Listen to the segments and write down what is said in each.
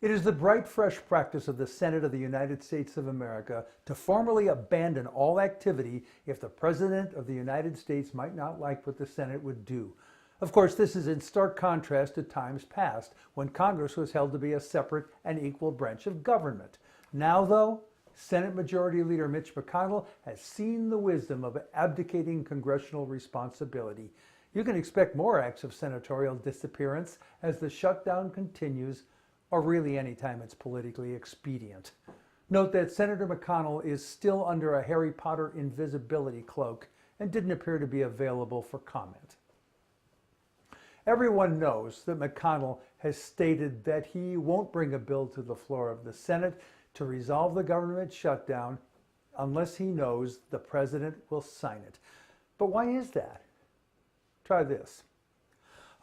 It is the bright, fresh practice of the Senate of the United States of America to formally abandon all activity if the President of the United States might not like what the Senate would do. Of course, this is in stark contrast to times past, when Congress was held to be a separate and equal branch of government. Now, though, Senate Majority Leader Mitch McConnell has seen the wisdom of abdicating congressional responsibility. You can expect more acts of senatorial disappearance as the shutdown continues, or really anytime it's politically expedient. Note that Senator McConnell is still under a Harry Potter invisibility cloak and didn't appear to be available for comment. Everyone knows that McConnell has stated that he won't bring a bill to the floor of the Senate to resolve the government shutdown unless he knows the president will sign it. But why is that? Try this.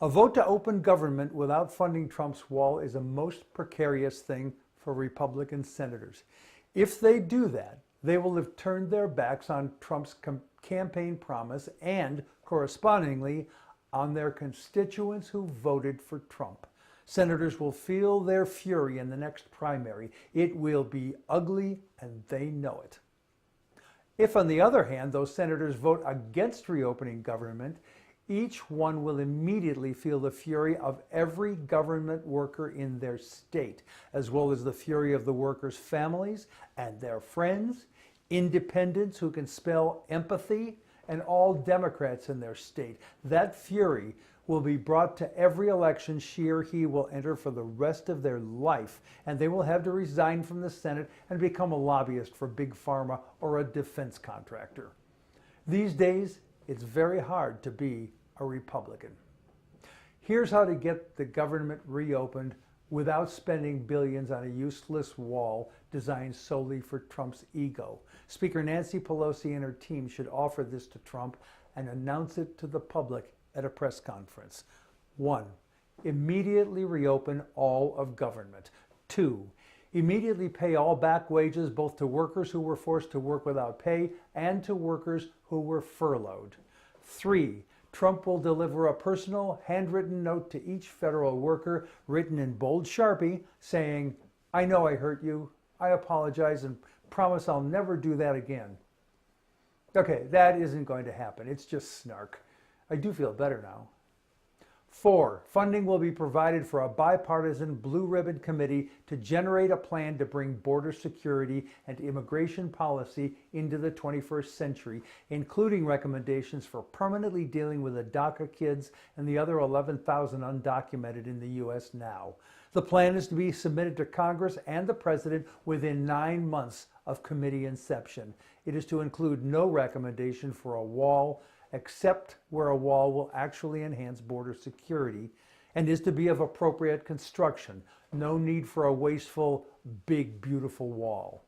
A vote to open government without funding Trump's wall is a most precarious thing for Republican senators. If they do that, they will have turned their backs on Trump's campaign promise and, correspondingly, on their constituents who voted for Trump. Senators will feel their fury in the next primary. It will be ugly, and they know it. If, on the other hand, those senators vote against reopening government, each one will immediately feel the fury of every government worker in their state, as well as the fury of the workers' families and their friends, independents who can spell empathy, and all Democrats in their state. That fury will be brought to every election she or he will enter for the rest of their life, and they will have to resign from the Senate and become a lobbyist for Big Pharma or a defense contractor. These days, it's very hard to be a Republican. Here's how to get the government reopened without spending billions on a useless wall designed solely for Trump's ego. Speaker Nancy Pelosi and her team should offer this to Trump and announce it to the public at a press conference. 1. Immediately reopen all of government. 2. Immediately pay all back wages both to workers who were forced to work without pay and to workers who were furloughed. 3. Trump will deliver a personal, handwritten note to each federal worker written in bold Sharpie saying, "I know I hurt you. I apologize and promise I'll never do that again." Okay, that isn't going to happen. It's just snark. I do feel better now. 4. Funding will be provided for a bipartisan blue ribbon committee to generate a plan to bring border security and immigration policy into the 21st century, including recommendations for permanently dealing with the DACA kids and the other 11,000 undocumented in the U.S. now. The plan is to be submitted to Congress and the President within 9 months of committee inception. It is to include no recommendation for a wall, except where a wall will actually enhance border security, and is to be of appropriate construction. No need for a wasteful, big, beautiful wall.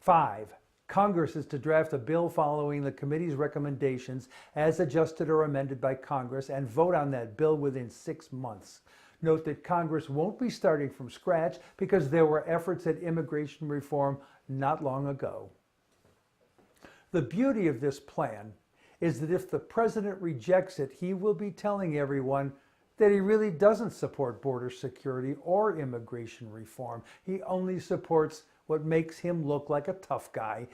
5. Congress is to draft a bill following the committee's recommendations as adjusted or amended by Congress and vote on that bill within 6 months. Note that Congress won't be starting from scratch because there were efforts at immigration reform not long ago. The beauty of this plan is that if the president rejects it, he will be telling everyone that he really doesn't support border security or immigration reform. He only supports what makes him look like a tough guy,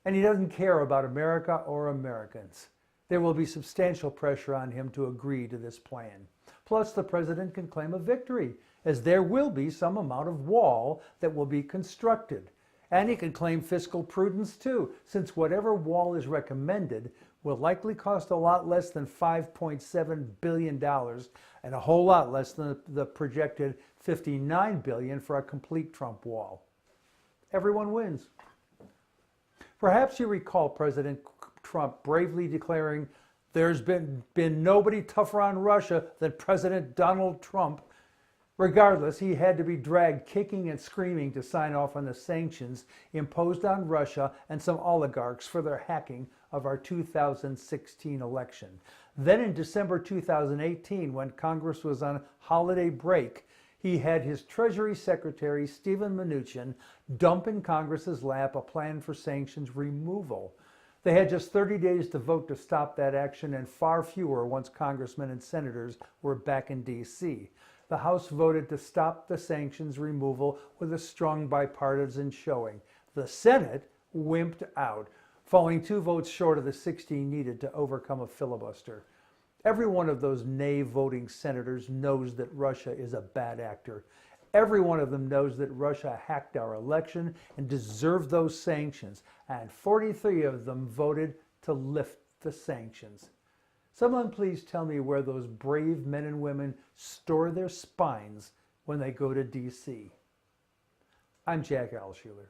and he doesn't care about America or Americans. There will be substantial pressure on him to agree to this plan. Plus, the president can claim a victory, as there will be some amount of wall that will be constructed. And he can claim fiscal prudence too, since whatever wall is recommended will likely cost a lot less than $5.7 billion and a whole lot less than the projected $59 billion for a complete Trump wall. Everyone wins. Perhaps you recall President Trump bravely declaring, "There's been nobody tougher on Russia than President Donald Trump." Regardless, he had to be dragged kicking and screaming to sign off on the sanctions imposed on Russia and some oligarchs for their hacking of our 2016 election. Then in December 2018, when Congress was on holiday break, he had his Treasury Secretary, Steven Mnuchin, dump in Congress's lap a plan for sanctions removal. They had just 30 days to vote to stop that action, and far fewer once congressmen and senators were back in D.C. The House voted to stop the sanctions removal with a strong bipartisan showing. The Senate wimped out, falling 2 votes short of the 16 needed to overcome a filibuster. Every one of those nay-voting senators knows that Russia is a bad actor. Every one of them knows that Russia hacked our election and deserved those sanctions, and 43 of them voted to lift the sanctions. Someone please tell me where those brave men and women store their spines when they go to D.C. I'm Jack Alshuler.